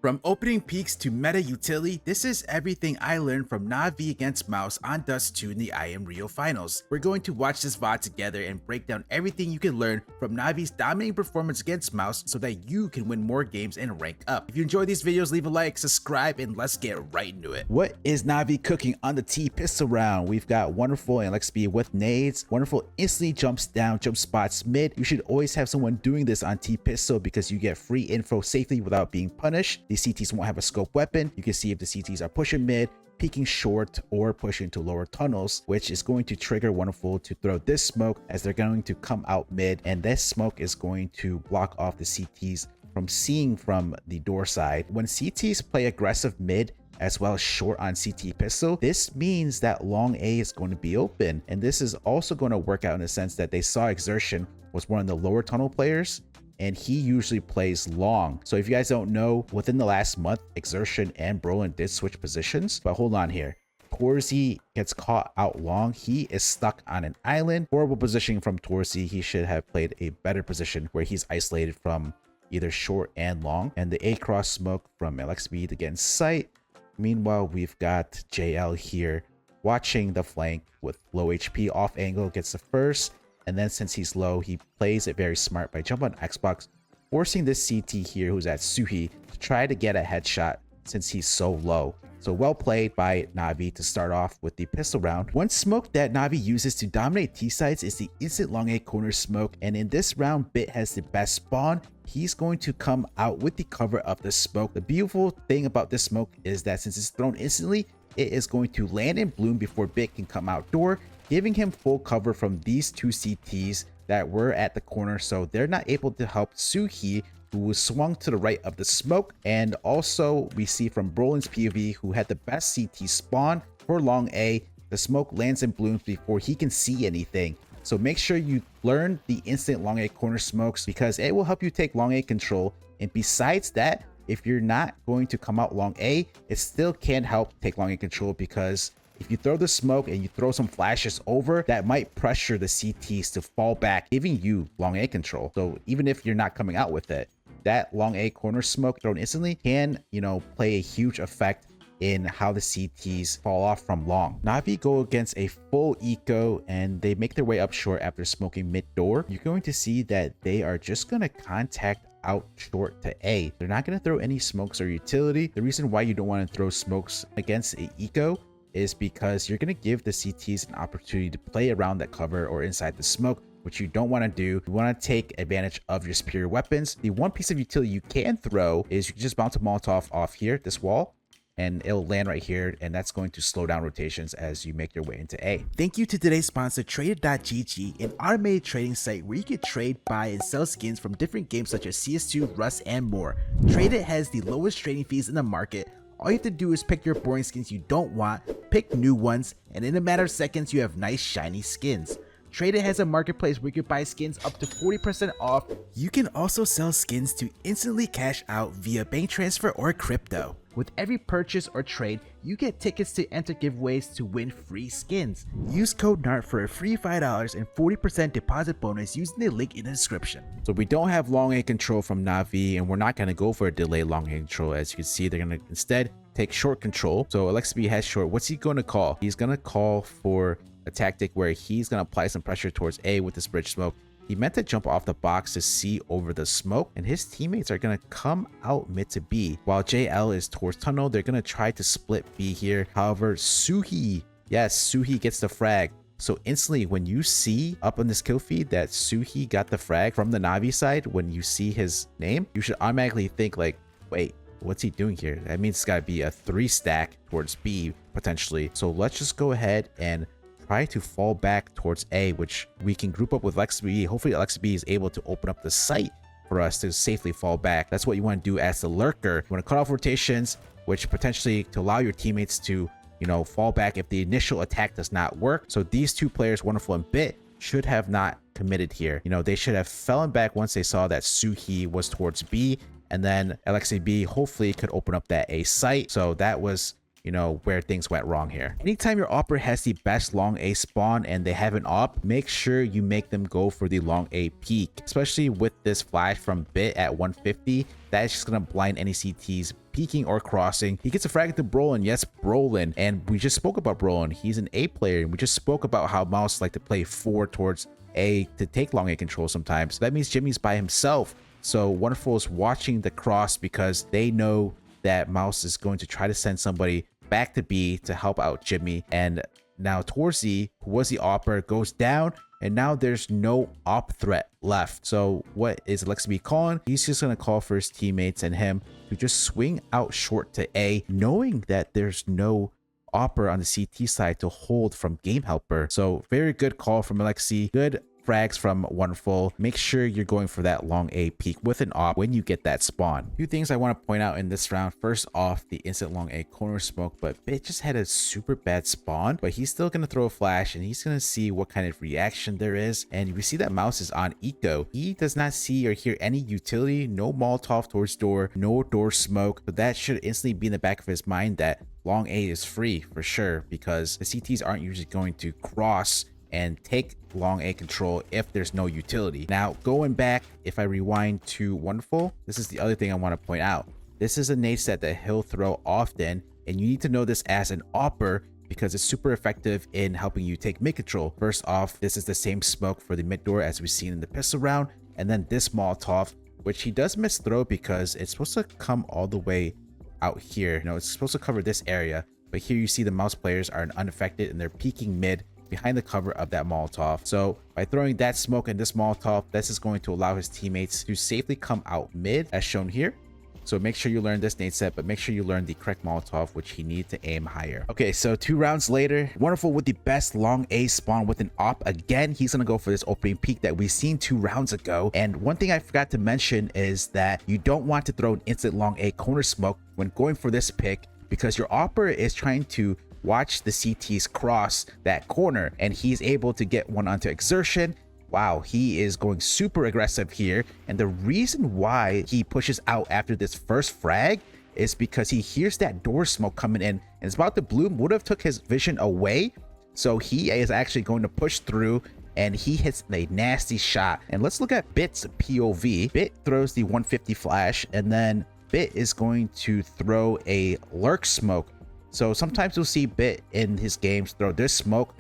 From opening peaks to meta utility, this is everything I learned from NaVi against Mouz on Dust2 in the IEM Rio finals. We're going to watch this VOD together and break down everything you can learn from NaVi's dominating performance against Mouz so that you can win more games and rank up. If you enjoy these videos, leave a like, subscribe, and let's get right into it. What is NaVi cooking on the T pistol round? We've got wonderful and LXP with nades. Wonderful instantly jumps down, jump spots mid. You should always have someone doing this on T pistol because you get free info safely without being punished. These CTs won't have a scope weapon. You can see if the CTs are pushing mid, peeking short, or pushing to lower tunnels, which is going to trigger Wonderful to throw this smoke as they're going to come out mid, and this smoke is going to block off the CTs from seeing from the door side. When CTs play aggressive mid as well as short on CT pistol, this means that long A is going to be open, and this is also going to work out in the sense that they saw Exertion was one of the lower tunnel players, and he usually plays long. So if you guys don't know, within the last month, Exertion and Brolin did switch positions. But hold on here. Torzy gets caught out long. He is stuck on an island. Horrible positioning from Torzy. He should have played a better position where he's isolated from either short and long. And the A cross smoke from LXB to get in sight. Meanwhile, we've got JL here watching the flank with low HP. Off angle gets the first. And then since he's low, he plays it very smart by jumping on Xbox, forcing this CT here who's at Suhi to try to get a headshot since he's so low. So well played by NaVi to start off with the pistol round. One smoke that NaVi uses to dominate T sides is the instant long A corner smoke. And in this round, Bit has the best spawn. He's going to come out with the cover of the smoke. The beautiful thing about this smoke is that since it's thrown instantly, it is going to land and bloom before Bit can come outdoor, giving him full cover from these two CTs that were at the corner, so they're not able to help Suhi, who was swung to the right of the smoke. And also we see from Brolin's POV, who had the best CT spawn for long A, the smoke lands and blooms before he can see anything. So make sure you learn the instant long A corner smokes because it will help you take long A control. And besides that, if you're not going to come out long A, it still can help take long A control, because if you throw the smoke and you throw some flashes over, that might pressure the CTs to fall back, giving you long A control. So even if you're not coming out with it, that long A corner smoke thrown instantly can, play a huge effect in how the CTs fall off from long. NaVi go against a full eco and they make their way up short after smoking mid door. You're going to see that they are just going to contact out short to A. They're not going to throw any smokes or utility. The reason why you don't want to throw smokes against a eco is because you're going to give the CTs an opportunity to play around that cover or inside the smoke, which you don't want to do. You want to take advantage of your superior weapons. The one piece of utility you can throw is you can just bounce a Molotov off here, this wall, and it'll land right here, and that's going to slow down rotations as you make your way into A. Thank you to today's sponsor, Traded.gg, an automated trading site where you can trade, buy, and sell skins from different games such as CS2, Rust, and more. Traded has the lowest trading fees in the market. All you have to do is pick your boring skins you don't want, pick new ones, and in a matter of seconds you have nice shiny skins. Traded has a marketplace where you can buy skins up to 40% off. You can also sell skins to instantly cash out via bank transfer or crypto. With every purchase or trade, you get tickets to enter giveaways to win free skins. Use code NART for a free $5 and 40% deposit bonus using the link in the description. So we don't have long A control from NaVi, and we're not going to go for a delay long A control. As you can see, they're going to instead take short control. So LXB has short. What's he going to call? He's going to call for a tactic where he's going to apply some pressure towards A with this bridge smoke. He meant to jump off the box to see over the smoke, and his teammates are going to come out mid to B. While JL is towards tunnel, they're going to try to split B here. However, Suhi gets the frag. So instantly, when you see up on this kill feed that Suhi got the frag from the NaVi side, when you see his name, you should automatically think like, wait, what's he doing here? That means it's got to be a 3-stack towards B potentially. So let's just go ahead and try to fall back towards A, which we can group up with LXB. Hopefully LXB is able to open up the site for us to safely fall back. That's what you want to do as the lurker. You want to cut off rotations, which potentially to allow your teammates to, fall back if the initial attack does not work. So these two players, Wonderful and Bit, should have not committed here. They should have fallen back once they saw that Suhi was towards B, and then LXB hopefully could open up that A site. So that was you know, where things went wrong here. Anytime your Oper has the best long A spawn and they have an op, make sure you make them go for the long A peek, especially with this flash from Bit at 150. That is just gonna blind any CTs peeking or crossing. He gets a frag to Brolin. Yes, Brolin. And we just spoke about Brolin. He's an A player. And we just spoke about how Mouz like to play forward towards A to take long A control sometimes. So that means Jimmy's by himself. So Wonderful is watching the cross because they know that Mouz is going to try to send somebody back to B to help out Jimmy. And now Torzy, who was the Oper, goes down. And now there's no op threat left. So what is Alexi calling? He's just going to call for his teammates and him to just swing out short to A, knowing that there's no Oper on the CT side to hold from Game Helper. So very good call from Alexi. Good frags from Wonderful. Make sure you're going for that long A peek with an op when you get that spawn. A few things I want to point out in this round. First off, the instant long A corner smoke, but Bit just had a super bad spawn, but he's still going to throw a flash and he's going to see what kind of reaction there is. And we see that Mouz is on eco. He does not see or hear any utility, no Molotov towards door, no door smoke. So that should instantly be in the back of his mind that long A is free for sure, because the CTs aren't usually going to cross and take long A control if there's no utility. Now going back, if I rewind to Wonderful, this is the other thing I want to point out. This is a nade set that he'll throw often, and you need to know this as an Oper because it's super effective in helping you take mid control. First off, this is the same smoke for the mid door as we've seen in the pistol round, and then this Molotov, which he does miss throw because it's supposed to come all the way out here. You know, it's supposed to cover this area, but here you see the Mouz players are unaffected and they're peeking mid behind the cover of that Molotov. So by throwing that smoke and this Molotov, this is going to allow his teammates to safely come out mid as shown here. So make sure you learn this nade set, but make sure you learn the correct Molotov, which he needs to aim higher. Okay, so 2 rounds later, Wonderful with the best long A spawn with an op. Again, he's gonna go for this opening peek that we've seen 2 rounds ago. And one thing I forgot to mention is that you don't want to throw an instant long A corner smoke when going for this pick, because your Oper is trying to watch the CTs cross that corner, and he's able to get one onto exertion. Wow, he is going super aggressive here. And the reason why he pushes out after this first frag is because he hears that door smoke coming in and it's about to bloom. Would have took his vision away. So he is actually going to push through and he hits a nasty shot. And let's look at Bit's POV. Bit throws the 150 flash, and then Bit is going to throw a lurk smoke. So sometimes you'll see Bit in his games throw this smoke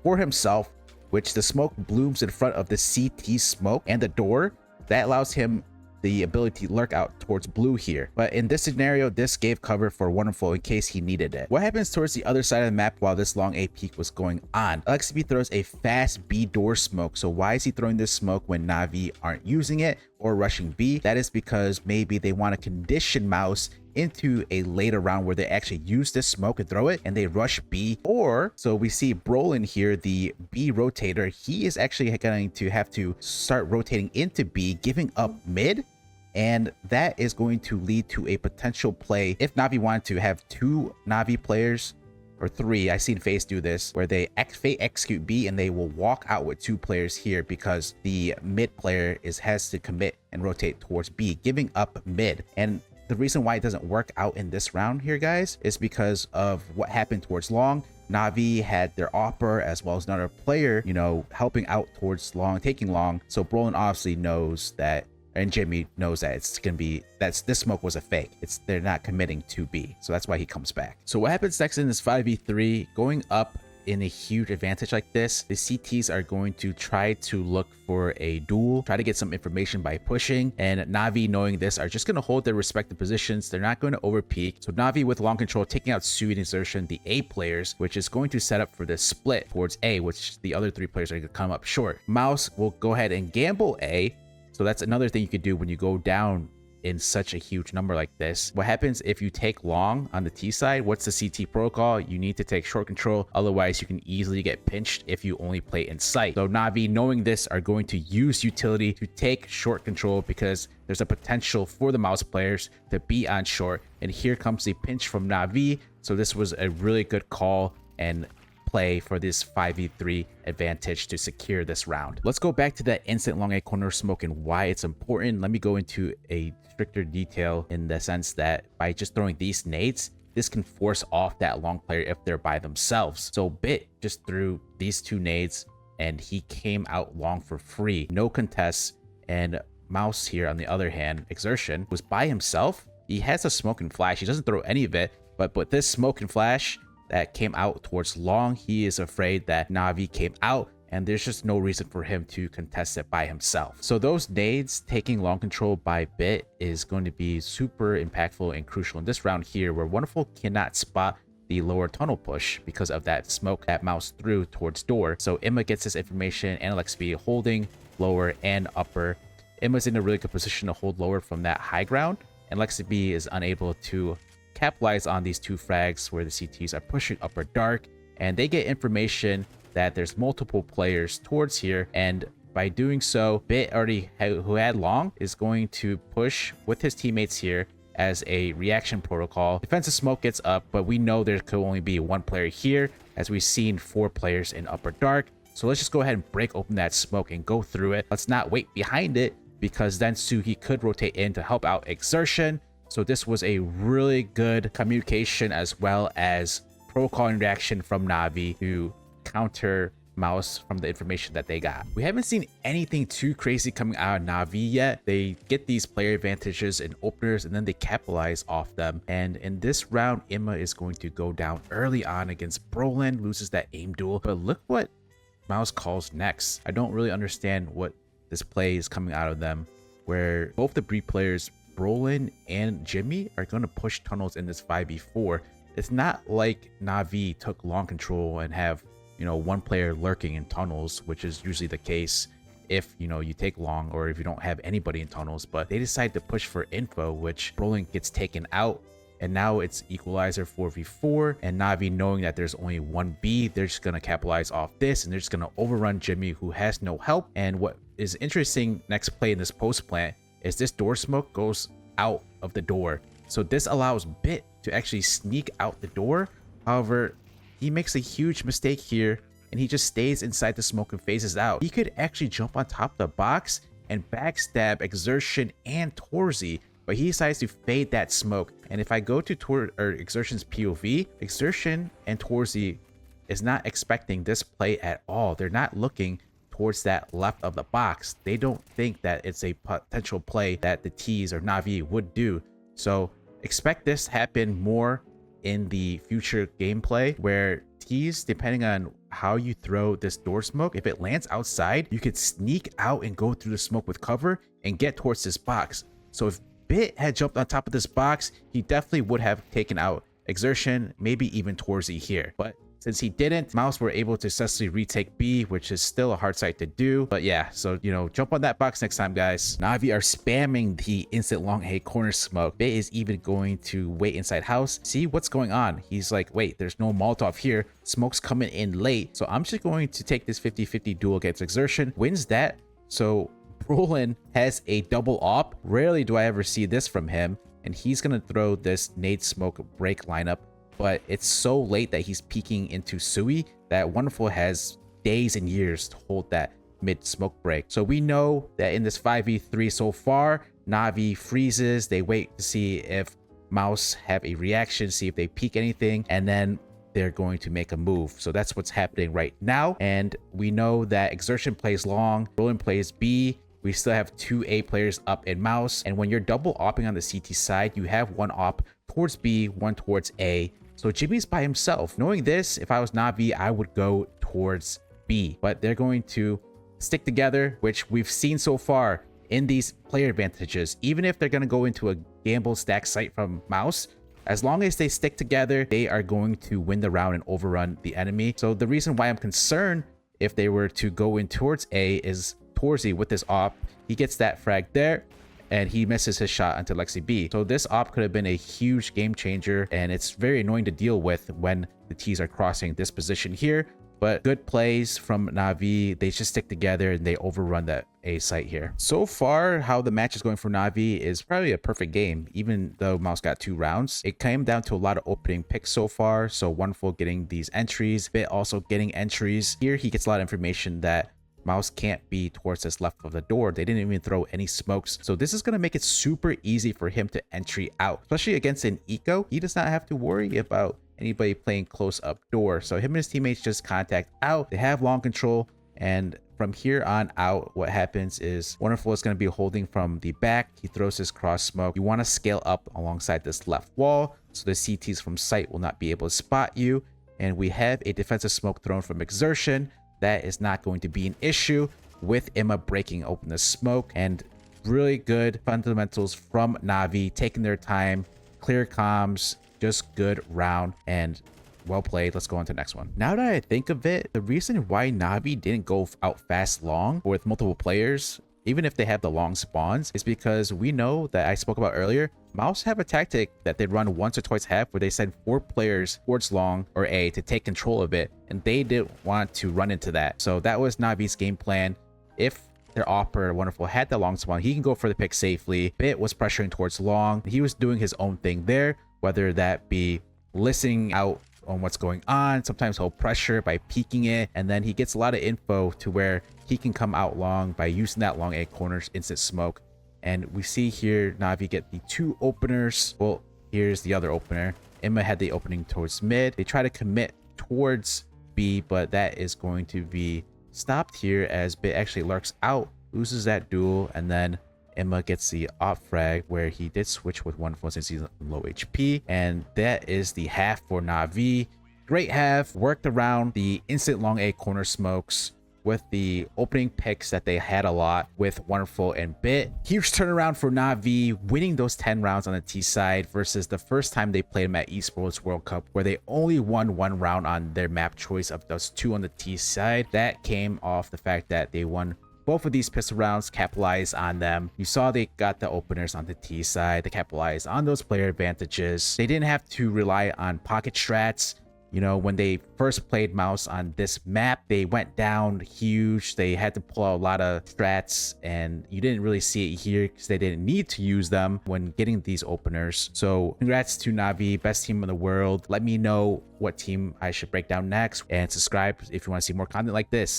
for himself, which the smoke blooms in front of the CT smoke and the door. That allows him the ability to lurk out towards blue here. But in this scenario, this gave cover for Wonderful in case he needed it. What happens towards the other side of the map while this long A peek was going on? LXB throws a fast B door smoke. So why is he throwing this smoke when Navi aren't using it or rushing B? That is because maybe they want to condition Mouz into a later round where they actually use this smoke and throw it and they rush B. Or so we see Brolin here, the B rotator, he is actually going to have to start rotating into B, giving up mid, and that is going to lead to a potential play if Navi wanted to have 2 Navi players, or 3. I've seen FaZe do this where they execute B and they will walk out with 2 players here because the mid player has to commit and rotate towards B, giving up mid. And the reason why it doesn't work out in this round here, guys, is because of what happened towards long. Navi had their Oper as well as another player, you know, helping out towards long, taking long. So Brolin obviously knows that, and Jimmy knows that it's gonna be, this smoke was a fake. They're not committing to B. So that's why he comes back. So what happens next in this 5v3, going up in a huge advantage like this, the CTs are going to try to look for a duel, try to get some information by pushing, and Navi, knowing this, are just going to hold their respective positions. They're not going to overpeak. So Navi with long control taking out Sui and Exertion, the A players, which is going to set up for this split towards A, which the other 3 players are going to come up short. Mouz will go ahead and gamble A. So that's another thing you could do when you go down in such a huge number like this. What happens if you take long on the T side? What's the CT protocol? You need to take short control, otherwise you can easily get pinched if you only play in sight. So Navi, knowing this, are going to use utility to take short control because there's a potential for the Mouz players to be on short. And here comes the pinch from Navi. So this was a really good call and play for this 5v3 advantage to secure this round. Let's go back to that instant long A corner smoke and why it's important. Let me go into a stricter detail in the sense that by just throwing these nades, this can force off that long player if they're by themselves. So Bit just threw these 2 nades and he came out long for free, no contests. And Mouz here, on the other hand, Exertion, was by himself. He has a smoke and flash. He doesn't throw any of it, but with this smoke and flash that came out towards long, he is afraid that Navi came out, and there's just no reason for him to contest it by himself. So those nades taking long control by Bit is going to be super impactful and crucial in this round here, where Wonderful cannot spot the lower tunnel push because of that smoke that Mouz threw towards door. So Emma gets this information, and Alexi holding lower and upper. Emma's in a really good position to hold lower from that high ground, and Lexi B is unable to capitalize on these 2 frags where the CTs are pushing upper dark, and they get information that there's multiple players towards here, and by doing so, Bit already who had long is going to push with his teammates here as a reaction protocol. Defensive smoke gets up, but we know there could only be 1 player here, as we've seen 4 players in upper dark. So let's just go ahead and break open that smoke and go through it. Let's not wait behind it, because then Sugi could rotate in to help out Exertion. So this was a really good communication as well as protocol and reaction from Navi to counter Mouz from the information that they got. We haven't seen anything too crazy coming out of Navi yet. They get these player advantages and openers, and then they capitalize off them. And in this round, Emma is going to go down early on against Brolin, loses that aim duel. But look what Mouz calls next. I don't really understand what this play is coming out of them, where both the Bree players, Brolin and Jimmy, are going to push tunnels in this 5v4. It's not like Navi took long control and have, 1 player lurking in tunnels, which is usually the case if, you take long or if you don't have anybody in tunnels. But they decide to push for info, which Brolin gets taken out. And now it's equalizer 4v4, and Navi, knowing that there's only 1 B, they're just going to capitalize off this, and they're just going to overrun Jimmy, who has no help. And what is interesting next play in this post plant is this door smoke goes out of the door. So this allows Bit to actually sneak out the door. However, he makes a huge mistake here, and he just stays inside the smoke and phases out. He could actually jump on top of the box and backstab Exertion and Torzy, but he decides to fade that smoke. And if I go to Exertion's POV, Exertion and Torzy is not expecting this play at all. They're not looking towards that left of the box. They don't think that it's a potential play that the T's or Navi would do. So expect this to happen more in the future gameplay, where T's, depending on how you throw this door smoke, if it lands outside, you could sneak out and go through the smoke with cover and get towards this box. So if Bit had jumped on top of this box, he definitely would have taken out Exertion, maybe even Torzy here. But since he didn't, Mouz were able to successfully retake B, which is still a hard sight to do. But yeah, so, jump on that box next time, guys. Navi are spamming the instant long A corner smoke. Bit is even going to wait inside house, see what's going on. He's like, wait, there's no Molotov here. Smoke's coming in late. So I'm just going to take this 50-50 duel against Exertion. Wins that. So Brolin has a double op. Rarely do I ever see this from him. And he's going to throw this nade smoke break lineup. But it's so late that he's peeking into Sui that Wonderful has days and years to hold that mid smoke break. So we know that in this 5v3 so far, Navi freezes. They wait to see if Mouz have a reaction, see if they peek anything, and then they're going to make a move. So that's what's happening right now. And we know that Exertion plays long, Brolin plays B. We still have 2 A players up in Mouz. And when you're double opping on the CT side, you have 1 op towards B, 1 towards A. So Jimmy's by himself. Knowing this, if I was Navi, I would go towards B. But they're going to stick together, which we've seen so far in these player advantages. Even if they're going to go into a gamble stack site from Mouz, as long as they stick together, they are going to win the round and overrun the enemy. So the reason why I'm concerned if they were to go in towards A is Torzy with this op. He gets that frag there, and he misses his shot onto Lexi B. So this op could have been a huge game changer, and it's very annoying to deal with when the T's are crossing this position here. But good plays from Navi. They just stick together and they overrun that A site here. So far, how the match is going for Navi is probably a perfect game, even though Mouz got 2 rounds. It came down to a lot of opening picks so far. So Wonderful getting these entries, Bit also getting entries. Here he gets a lot of information that Mouz can't be towards this left of the door. They didn't even throw any smokes. So this is going to make it super easy for him to entry out, especially against an eco. He does not have to worry about anybody playing close up door. So him and his teammates just contact out. They have long control, and from here on out, what happens is Wonderful is going to be holding from the back. He throws his cross smoke. You want to scale up alongside this left wall so the CTs from sight will not be able to spot you. And we have a defensive smoke thrown from Exertion. That is not going to be an issue with Emma breaking open the smoke. And really good fundamentals from Navi, taking their time, clear comms, just good round, and well played. Let's go on to the next one. Now that I think of it, the reason why Navi didn't go out fast long with multiple players, even if they have the long spawns, is because we know that I spoke about earlier, Mouz have a tactic that they run once or twice half where they send 4 players towards long or A to take control of it, and they didn't want to run into that. So that was Navi's game plan. If their Oper Wonderful had the long spawn, he can go for the pick safely. Bit was pressuring towards long. He was doing his own thing there, whether that be listening out on what's going on. Sometimes he'll pressure by peeking it, and then he gets a lot of info to where he can come out long by using that long A corners instant smoke. And we see here Navi get the 2 openers. Well, here's the other opener. Emma had the opening towards mid. They try to commit towards B, but that is going to be stopped here as Bit actually lurks out, loses that duel, and then Emma gets the off frag where he did switch with Wonderful since he's low HP. And that is the half for Navi. Great half, worked around the instant long A corner smokes with the opening picks that they had a lot with Wonderful and Bit. Huge turnaround for Navi, winning those 10 rounds on the T side versus the first time they played them at Esports World Cup, where they only won 1 round on their map choice of Dust2 on the T side. That came off the fact that they won both of these pistol rounds, capitalized on them. You saw they got the openers on the T side. They capitalized on those player advantages. They didn't have to rely on pocket strats. You know, when they first played Mouz on this map, they went down huge. They had to pull out a lot of strats, and you didn't really see it here because they didn't need to use them when getting these openers. So congrats to Navi, best team in the world. Let me know what team I should break down next, and subscribe if you want to see more content like this.